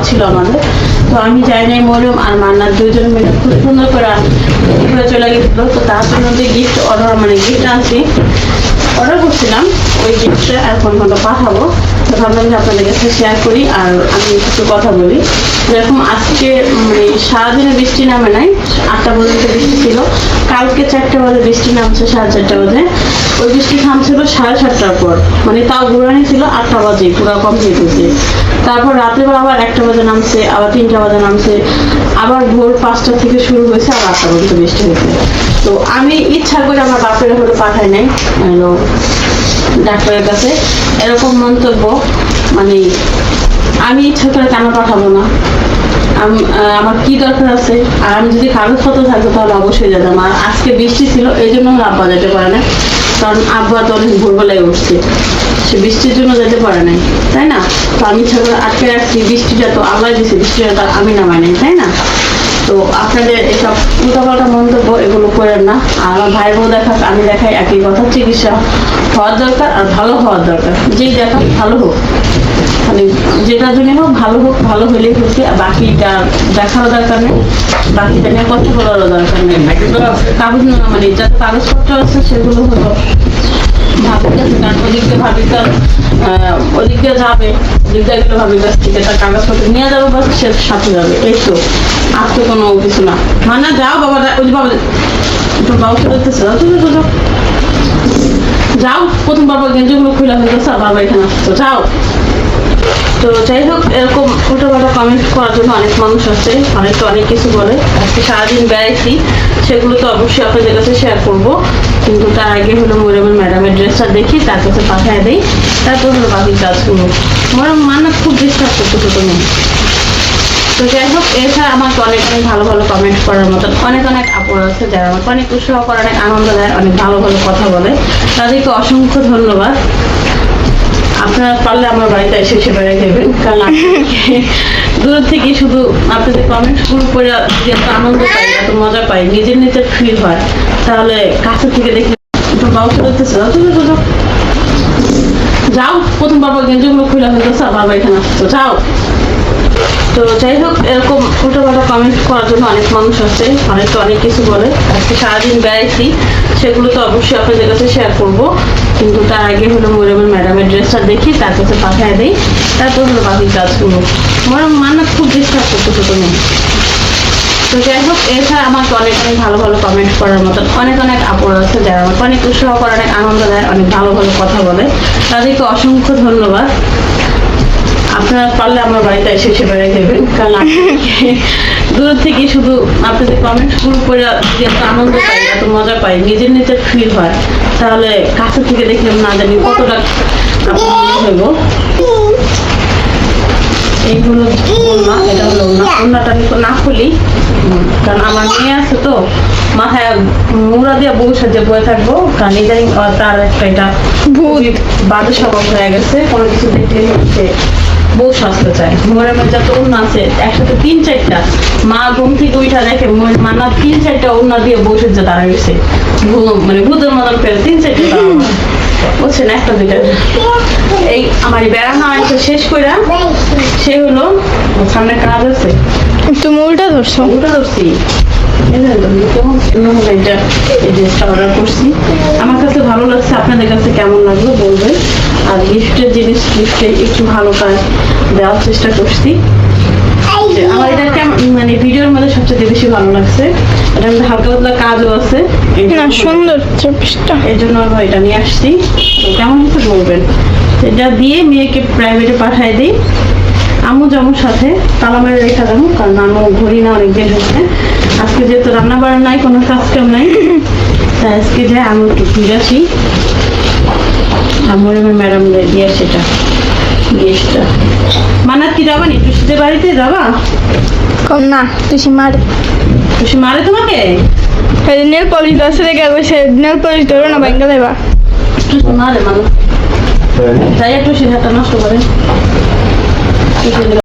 ছিল আমাদের। তো আমি যাই নাই, মরিয়ম আর মান্নার দুইজন মিলে খুব সুন্দর করে চলে গেছিলো। তো তার জন্য যে গিফট গিফট আনছি, অর্ডার করছিলাম, ওই গিফটটা এখন পাঠাবো। তো ভাবলাম যে আপনাদের কাছে শেয়ার করি আর আমি কিছু কথা বলি। যেরকম আজকে সারাদিনে বৃষ্টি নামে নাই, 8টা পর্যন্ত বৃষ্টি ছিল। কালকে 4টা বাজে বৃষ্টি নামছে, 4:30 বাজে। ওই বৃষ্টি থামছিল 7:30টার পর, তাও ঘুরানি ছিল 8টা বাজে পুরো কমপ্লিট হয়েছে। তারপর রাত্রেবেলা আবার 1টা বাজে নামছে, আবার 3টা বাজে নামছে, আবার ভোর 5টা থেকে শুরু হয়েছে, আবার 8টা পর্যন্ত বৃষ্টি হয়েছে। তো আমি ইচ্ছা করে আমার বাপের হলে পাঠাই নাই ডাক্তারের কাছে। এরকম মন্তব্য আমি ইচ্ছা করে কেন পাঠাবো না? আমার কি দরকার আছে? আর আমি যদি কাগজপত্র থাকতো তাহলে অবশ্যই যেতাম। আর আজকে বৃষ্টি ছিল, এই জন্য আব্বা যেতে পারে না, কারণ আব্বা তো অনেক ভোরবেলায় উঠছে, সে বৃষ্টির জন্য যেতে পারে নাই, তাই না? তো আমি ইচ্ছা করে আটকে রাখছি, বৃষ্টিটা তো আল্লাহ দিছে, বৃষ্টিটা আমি নামাই নাই, তাই না? তো আপনাদের এসব উল্টাপাল্টা মন্তব্য এগুলো করেন না। আর আমার ভাই বোন দেখাক আমি দেখাই একই কথা, চিকিৎসা হওয়ার দরকার আর ভালো হওয়ার দরকার। যেই দেখাক ভালো হোক, যেটার জন্য হোক ভালো হলেই হচ্ছে। আর বাকিটা দেখারও দরকার নেই, বাকিটা নিয়ে কথা বলারও দরকার নেই। কাগজ যত কাগজপত্র আছে সেগুলো হলো ভাবির কাছে, কারণ ওদিক দিয়ে যাবে, ওদিক দিয়ে গেলে ভাবির কাছ থেকে তার কাগজপত্র নিয়ে যাবে বা সে সাথে যাবে, এই তো। আর তো কোনো কিছু না। যাও বাবা, ওই বাবা বাবা চলতেছে, যাও। প্রথম বাবা গেঞ্জিগুলো খুলে হয়ে গেছে, বাবা এখানে আসতো, যাও। তো যাই হোক, এরকম ছোটখাটো কমেন্ট করার জন্য অনেক মানুষ আছে, অনেক কিছু বলে। আজকে সারাদিন বেড়াইছি, সেগুলো তো অবশ্যই আপনাদের কাছে শেয়ার করবো। কিন্তু তার আগে হলো মরিয়মের ম্যাডামের ড্রেসটা দেখি, তার কাছে পাঠিয়ে দিই, তারপর হলো বাকি কাজগুলো। মরিয়ম খুব ডিস্টার্ব করতো ছোট মেয়ে। তো যাই হোক, এছাড়া আমাকে অনেক ভালো কমেন্ট করার মতন অনেক আপুর আছে, যারা আমাকে অনেক উৎসাহ করে, অনেক আনন্দ দেয়, অনেক ভালো কথা বলে। তাদেরকে অসংখ্য ধন্যবাদ। আপনারা পারলে আমার বাড়িতে এসে বেড়াই দেবেন, কারণ দূর থেকে শুধু আপনাদের কমেন্ট শুরু করে যদি এত আনন্দ পাই, এত মজা পাই, নিজের ফিল হয়, তাহলে কাছে থেকে দেখলে বাবা চলতেছে, যাও। প্রথম বাবা গেঞ্জিগুলো খুলে হয়ে গেছে, বাবা এখানে আসতো, যাও। তো যাই হোক, এরকম ছোটখাটো কমেন্ট করার জন্য অনেক মানুষ আছে, অনেক কিছু বলে। আজকে সারাদিন বেড়াইছি, সেগুলো তো অবশ্যই আপনাদের কাছে শেয়ার করবো। কিন্তু তার আগে হলো মরিয়মের ম্যাডামের ড্রেসটা দেখি, তার কাছে পাঠিয়ে দিই, তারপর হলো বাকি কাজগুলো। মরিয়ম খুব ডিস্টার্ব করতো ছোট মেয়ে। তো যাই হোক, এছাড়া আমাকে অনেক ভালো কমেন্ট করার মতন অনেক আপুর আছে, যারা আমাকে অনেক উৎসাহ করে, অনেক আনন্দ দেয়, অনেক ভালো কথা বলে। তাদেরকে অসংখ্য ধন্যবাদ। আপনারা পারলে আমার বাড়িতে এসে বেড়াই দেবেন, কারণ দূর থেকে শুধু আপনাদের কমেন্ট শুরু করে যদি এত আনন্দ পাই, এত মজা পাই, নিজের ফিল হয়, তাহলে কাছে থেকে দেখলে না জানি কতটা হইব। এইগুলো না, এটা হলো না, অন্যটা না খুলি, কারণ আমার মেয়ে আছে তো, মাথায় মুড়া দিয়ে বউ সাজে বয়ে থাকবো, কারণ এটাই তার একটা এটা বাজে স্বভাব হয়ে গেছে। কোনো কিছু দেখলে হচ্ছে বউ সাজতে চায়। মরিয়মের যত ওড়না আছে একসাথে 3-4টা, মা ঘুম থেকে উঠা দেখে মান্না 3-4টা ওড়না দিয়ে বউ সাজে দাঁড়ায় গেছে, ভূতের মতন ফেলে 3-4টা বুঝছেন, 1-2টা। এই আমার বেড়ানো আছে শেষ করে, সে হলো সামনে কাজ আছে, তুমি উল্টা ধরছি। অর্ডার করছি, আমার কাছে ভালো লাগছে, আপনাদের কাছে কেমন লাগলো বলবেন। আর গিফটের জিনিস গিফটে একটু ভালো কাজ দেওয়ার চেষ্টা করছি। আমার এটা কেমন ভিডিওর মধ্যে সবচেয়ে বেশি ভালো লাগছে, এটার মধ্যে হালকা পাতলা কাজও আছে, সুন্দর, এই জন্য এটা নিয়ে আসছি। তো কেমন হচ্ছে বলবেন। এটা দিয়ে মেয়েকে প্রাইভেটে পাঠাই দিই, আম্মু জামুর সাথে তালা মেরে রেখা যাবো, কারণ আম্মু ঘুরি না, অনেক দিন হচ্ছে। আজকে যেহেতু রান্না বান্না নাই, কোনো কাজ কাম নাই, তাই আজকে যাই আমি একটু ঘুরে আসি। মরিয়মের ম্যাডাম দিয়ে সেটা গেস্টটা কি যাবা নি টুসিদের বাড়িতে যাবা? কম না, টুসি মারে তোমাকে। নেল পলিশ আছে রেখে বসে, নেল পলিশ ধরো না, ব্যাংকে দেবা টুসি মারে যাই টুসির হাতটা নষ্ট করে।